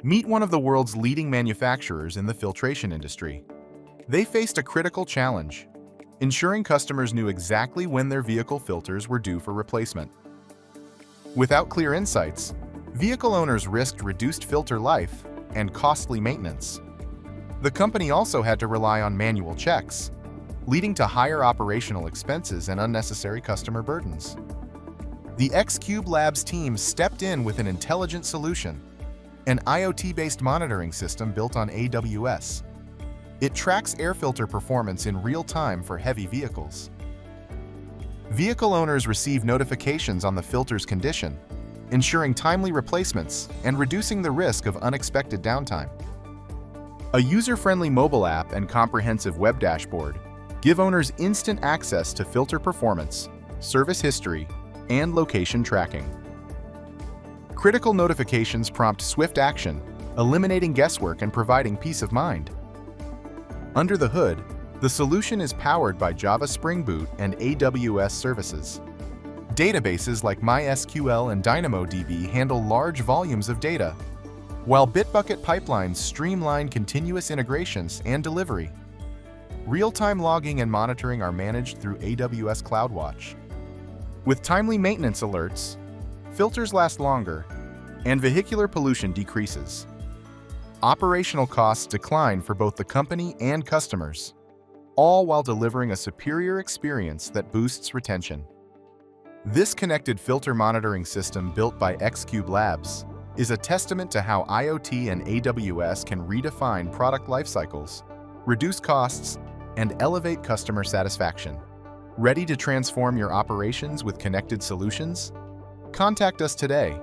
Meet one of the world's leading manufacturers in the filtration industry. They faced a critical challenge, ensuring customers knew exactly when their vehicle filters were due for replacement. Without clear insights, vehicle owners risked reduced filter life and costly maintenance. The company also had to rely on manual checks, leading to higher operational expenses and unnecessary customer burdens. The X-Cube Labs team stepped in with an intelligent solution, an IoT-based monitoring system built on AWS. It tracks air filter performance in real time for heavy vehicles. Vehicle owners receive notifications on the filter's condition, ensuring timely replacements and reducing the risk of unexpected downtime. A user-friendly mobile app and comprehensive web dashboard give owners instant access to filter performance, service history, and location tracking. Critical notifications prompt swift action, eliminating guesswork and providing peace of mind. Under the hood, the solution is powered by Java Spring Boot and AWS services. Databases like MySQL and DynamoDB handle large volumes of data, while Bitbucket pipelines streamline continuous integrations and delivery. Real-time logging and monitoring are managed through AWS CloudWatch. With timely maintenance alerts, filters last longer, and vehicular pollution decreases. Operational costs decline for both the company and customers, all while delivering a superior experience that boosts retention. This connected filter monitoring system built by X-Cube Labs is a testament to how IoT and AWS can redefine product lifecycles, reduce costs, and elevate customer satisfaction. Ready to transform your operations with connected solutions? Contact us today